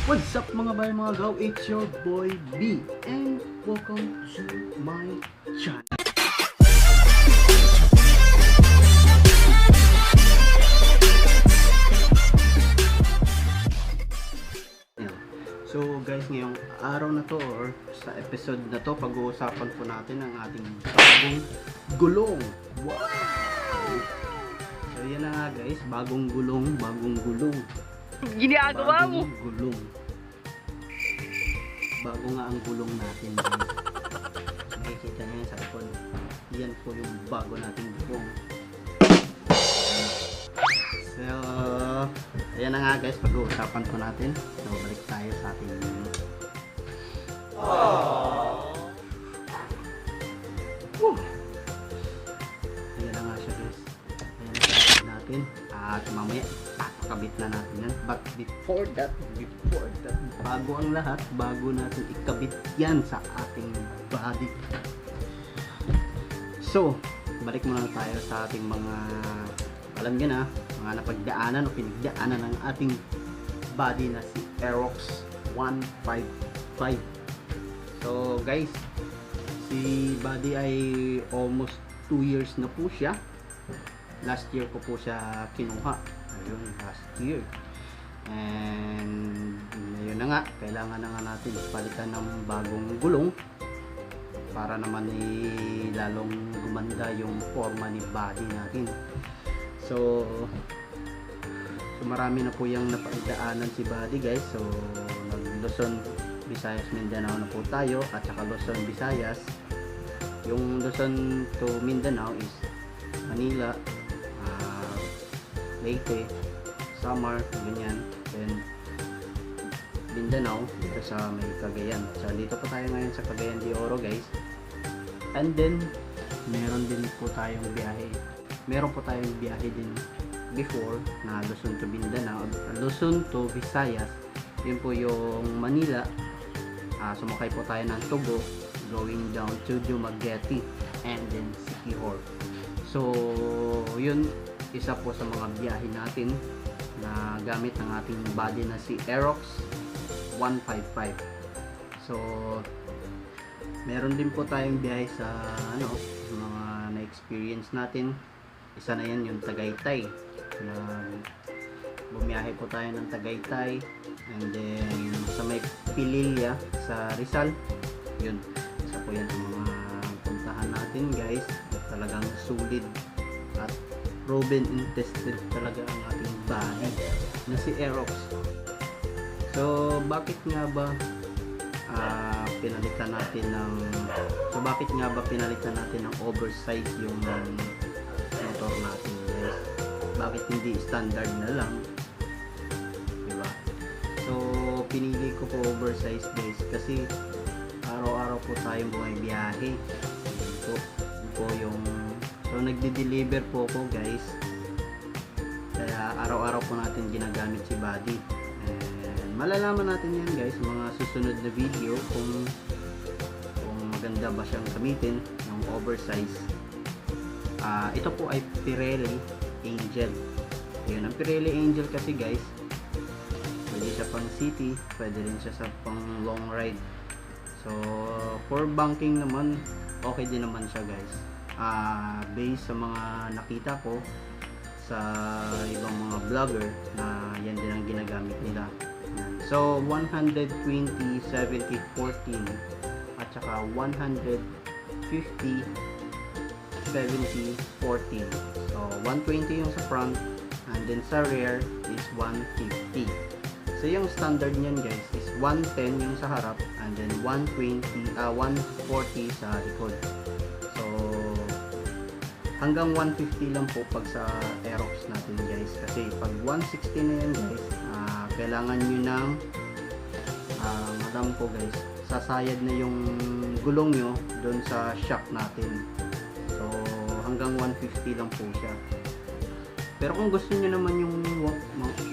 What's up mga bay mga gaw? It's your boy B and welcome to my channel. So guys, ngayong araw na to or sa episode na to, pag-uusapan po natin ang ating bagong gulong. Wow! So yan na nga guys, bagong gulong. Ginagawa mo? Gulong. Bago nga ang gulong natin guys. Makikita nyo yan sa likod. Yan po yung bago nating gulong. So, ayan na nga guys, pag-uusapan po natin. So, balik tayo sa ating ayan na nga siya guys. Ayan na siya natin. At mamaya, papakabit na natin yan. But before that, bago ang lahat, bago natin ikabit yan sa ating body. So, balik muna tayo sa ating mga, alam nyo na, mga napagdaanan o pinagdaanan ng ating body na si Aerox 155. So guys, si body ay almost 2 years na po siya. Last year ko po siya kinuha. Ayun, last year. And ayun na nga, kailangan na nga natin palitan ng bagong gulong para naman lalong gumanda yung forma ni body natin. So marami na po yung napagdaanan si body guys. So nag-Luzon, Visayas, Mindanao na po tayo, at saka Luzon, Visayas. Yung Luzon to Mindanao is Manila, Leyte, Samar, ganyan. Then Mindanao dito sa may Cagayan. So dito po tayo ngayon sa Cagayan de Oro guys. And then meron po tayong biyahe din before na Luzon to Mindanao, Luzon to Visayas. Yun po yung Manila. Sumakay po tayo ng Tugo going down to Dumaguete and then Siquijor. So yun, isa po sa mga biyahe natin na gamit ng ating body na si Aerox 155. So meron din po tayong biyahe sa mga na-experience natin. Isa na yan yung Tagaytay, na bumiyahe po tayo ng Tagaytay, and then sa may Pililla sa Rizal. Yun, isa po yan sa mga puntahan natin guys. Talagang solid at proven and tested talaga ang ating body na si Aerox. So bakit nga ba pinalitan natin ng oversize yung motor natin guys? Bakit hindi standard na lang, diba? So pinili ko po oversize guys kasi araw-araw po tayong bumibiyahe. So nagde-deliver po ako guys, kaya araw-araw po natin ginagamit si body. And malalaman natin yan guys mga susunod na video kung maganda ba siyang gamitin ng oversize. Ito po ay Pirelli Angel. Ayun, ang Pirelli Angel kasi guys, pwede siya pang city, pwede rin siya sa pang long ride. So for banking naman, okay din naman siya guys. Based sa mga nakita ko sa ibang mga vlogger na yan din ang ginagamit nila. So 120, 70, 14 at saka 150, 70, 14. So 120 yung sa front, and then sa rear is 150. So yung standard niyan guys is 110 yung sa harap, and then 140 sa likod. So hanggang 150 lang po pag sa Aerox natin guys, kasi pag 160 na yan guys, kailangan nyo ng alam ko guys, sasayad na yung gulong nyo doon sa shock natin. So hanggang 150 lang po siya. Pero kung gusto nyo naman yung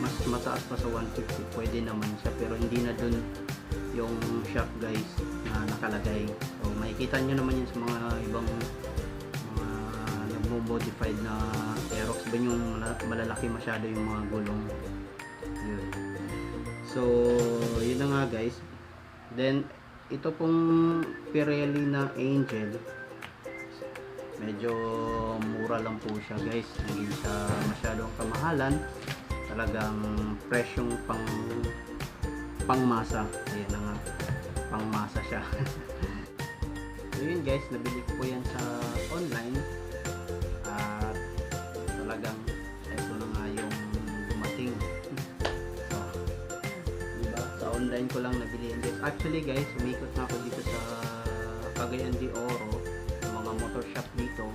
mas mataas pa sa 150, pwede naman siya, pero hindi na doon yung shock guys na nakalagay. So makikita nyo naman yun sa mga ibang mga nagmo-modified na Aerox ba yung malalaki masyado yung mga gulong. Yun. So, yun na nga guys. Then, ito pong Pirelli na Angel, medyo mura lang po siya guys. Hindi siya masyadong kamahalan. Talagang presyong pangmasa. Ayan na nga. Pangmasa siya. So yun guys, nabili ko po yan sa online. At talagang ito na nga yung dumating. So, diba? Sa online ko lang nabili yan guys. Actually guys, umikot na ako dito sa Cagayan de Oro, mga motor shop dito.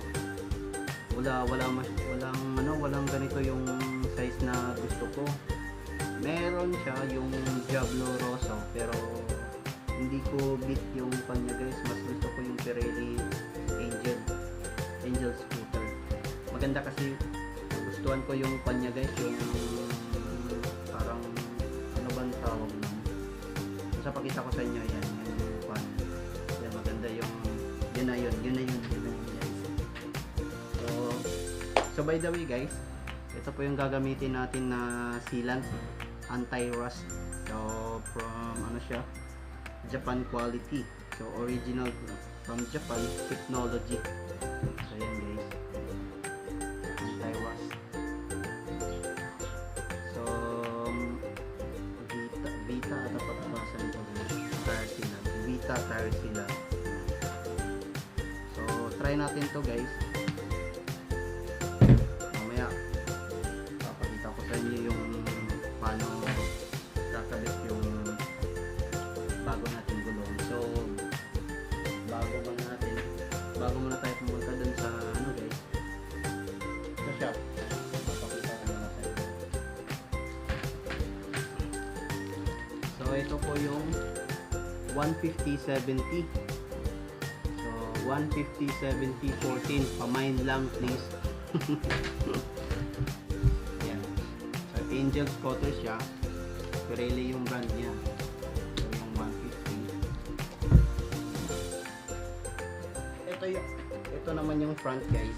Walang ganito yung size na gusto ko. Meron siya yung Diablo Rosso, pero hindi ko beat yung kanya guys. Mas gusto ko yung Pirelli Angel scooter. Maganda kasi gustuhan ko yung kanya guys, yung parang ano bang tawag nun. Basta pakita ko sa inyo yan, yung pan. Yan, maganda yung yun na yun guys. So by the way guys, ito po yung gagamitin natin na sealant, anti-rust. So from ano siya, Japan quality. So original from Japan technology. So yan guys, anti-rust. So Vita at pagbabasan ito tire sila. Vita tire sila. So try natin to guys. Mamaya papakita ko sa inyo yung paano kakabit yung bago natin gulong. So bago muna tayo pumunta dun sa ano guys, sa shop, papakita ko muna sa inyo. So ito po yung 150/70. So 150/70/14, pamind lang please. Yan. So Angel scooter siya, Pirelli yung brand niya. So yung 150. Ito naman yung front guys.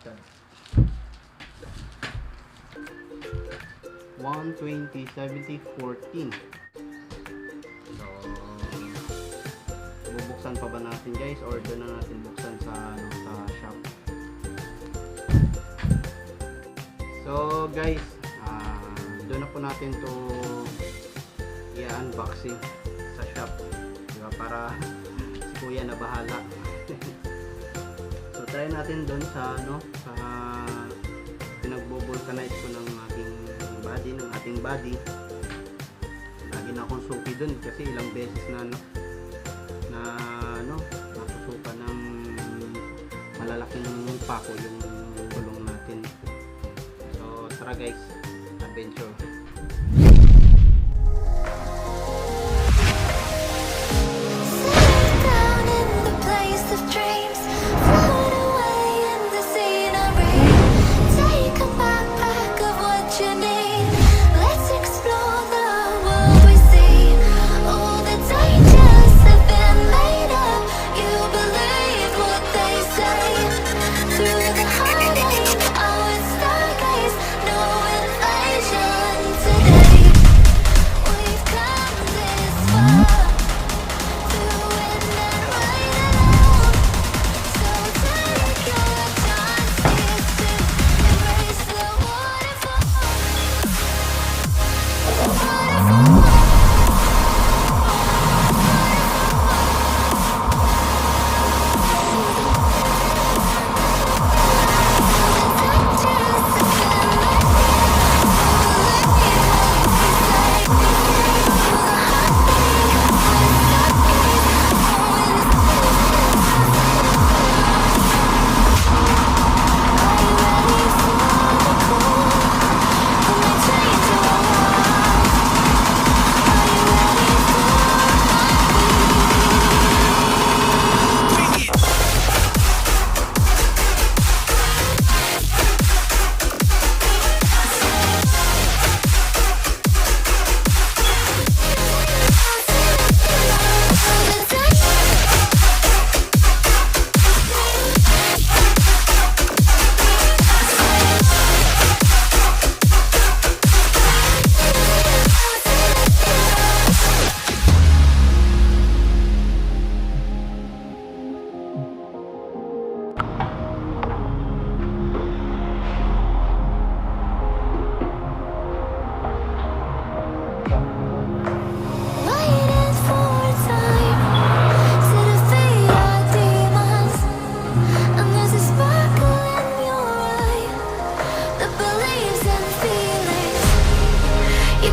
Ito. 120/70/14. So bubuksan pa ba natin guys, or doon na natin buksan sa sa shop. So guys, doon na po natin to i-unboxing sa shop, diba? Para si kuya na bahala. So try natin doon sa sa pinagbo-vulcanize ko ng ating body. Lagi na akong suki doon kasi ilang beses na nasusuka ng malalaking pako yung gulong natin. So tara guys, adventure. Today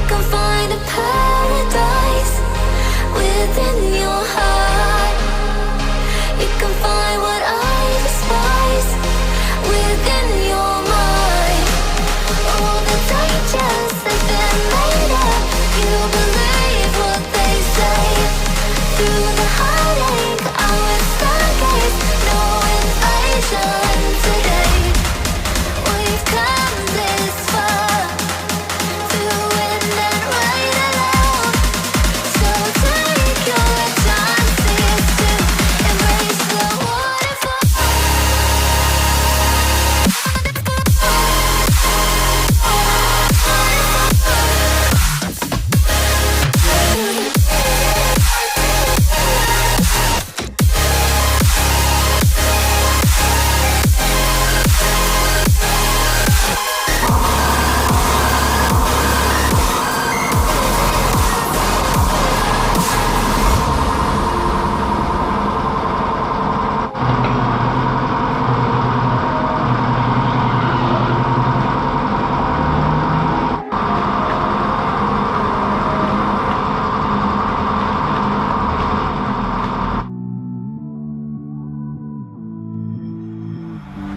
can find a paradise within your heart. You can find what I despise within your mind. All the dangers that they're made of, you believe what they say. Through the heartache, I will stargaze, no invasion today. We've come this far, through wind and rain alone. So take your chances to embrace the waterfall.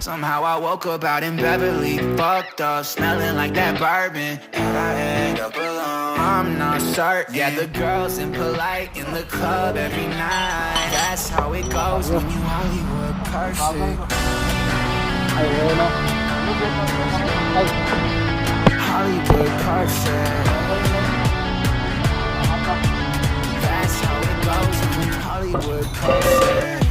Somehow I woke up out in Beverly, fucked up, smelling like that bourbon. And I end up alone, I'm not certain. Yeah, the girls impolite in the club every night. That's how it goes when you Hollywood perfect. Hollywood perfect. That's how it goes when you Hollywood perfect.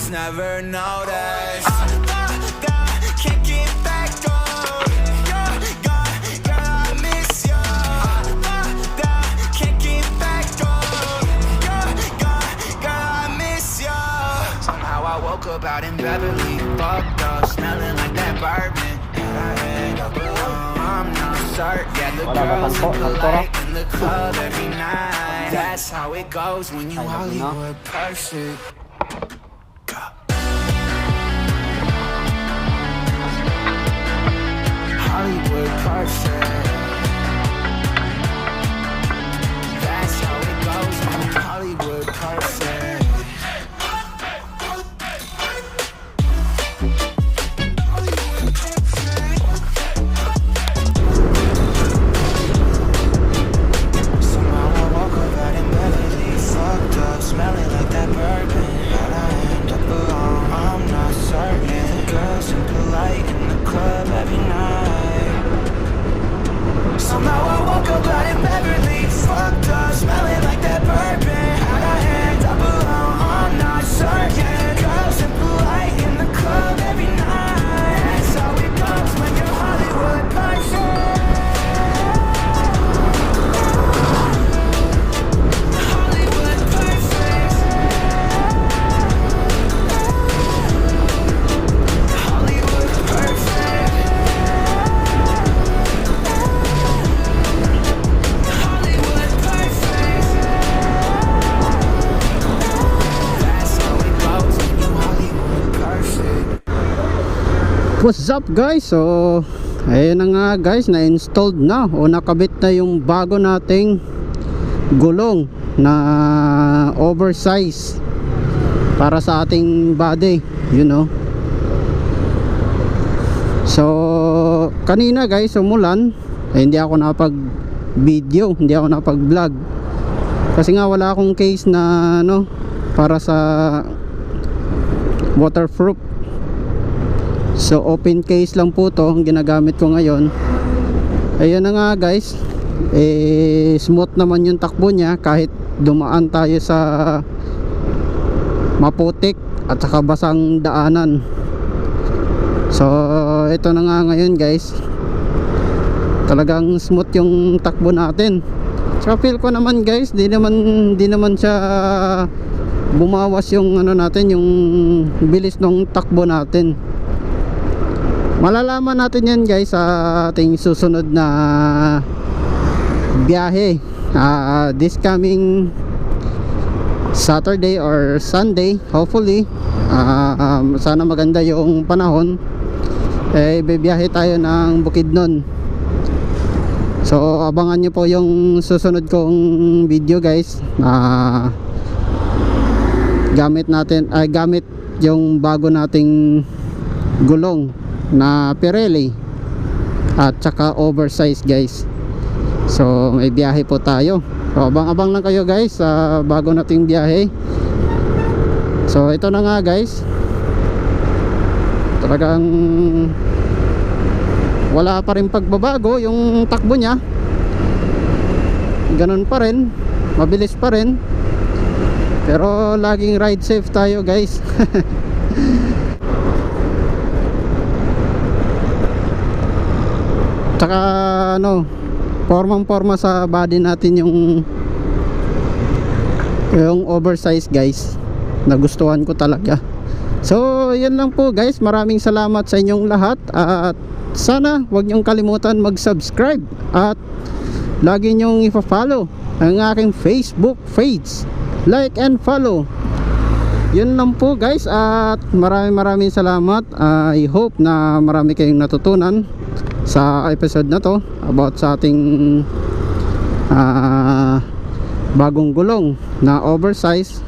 Never noticed. Can't get back on. Girl, I miss you. Can't get back on. Girl, I miss you. Somehow I woke up out in Beverly, fucked up, smelling like that bourbon. And I end up alone, I'm not certain. Yeah, the girls are polite in the club every night. That's how it goes when you Hollywood perfect. Hollywood perfect. That's how it goes when you're Hollywood perfect. Somehow I woke up out in Beverly, fucked up, smelling like that bourbon. How'd I end up alone? I'm not certain. Girls impolite in the club every night. Somehow I woke up out in Beverly, fucked up, smelling like that bourbon. How'd I end up alone? I'm not certain. Girls impolite in the club every night. That's how it goes when you're Hollywood perfect. Hollywood perfect. Hollywood perfect. What's up guys? So ayun na nga guys, na-installed na o nakabit na yung bago nating gulong na oversize para sa ating body, you know. So kanina guys, umulan, hindi ako napag video, hindi ako napag vlog kasi nga wala akong case na ano para sa waterproof. So open case lang po to ang ginagamit ko ngayon. Ayun na nga guys, smooth naman yung takbo niya kahit dumaan tayo sa maputik at saka basang daanan. So ito na nga ngayon guys, talagang smooth yung takbo natin. So feel ko naman guys, di naman siya bumawas yung ano natin, yung bilis ng takbo natin. Malalaman natin yan guys sa ating susunod na biyahe. This coming Saturday or Sunday, hopefully. Sana maganda yung panahon. Bibiyahe tayo ng Bukidnon. So abangan nyo po yung susunod kong video guys. Gamit yung bago nating gulong na Pirelli at saka oversize guys. So may biyahe po tayo. So abang-abang lang kayo guys sa bago nating biyahe. So ito na nga guys, talagang wala pa rin pagbabago yung takbo nya. Ganun pa rin, mabilis pa rin, pero laging ride safe tayo guys. Tsaka ano, formang-forma sa body natin yung oversize guys. Nagustuhan ko talaga. So yan lang po guys, maraming salamat sa inyong lahat, at sana huwag niyong kalimutan mag-subscribe at lagi niyong ipa-follow ang aking Facebook page. Like and follow. Yun lang po guys, at maraming salamat. I hope na marami kayong natutunan sa episode na to about sa ating bagong gulong na oversize.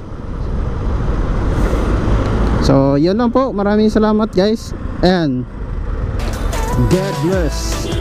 So yun lang po, maraming salamat guys, and God bless.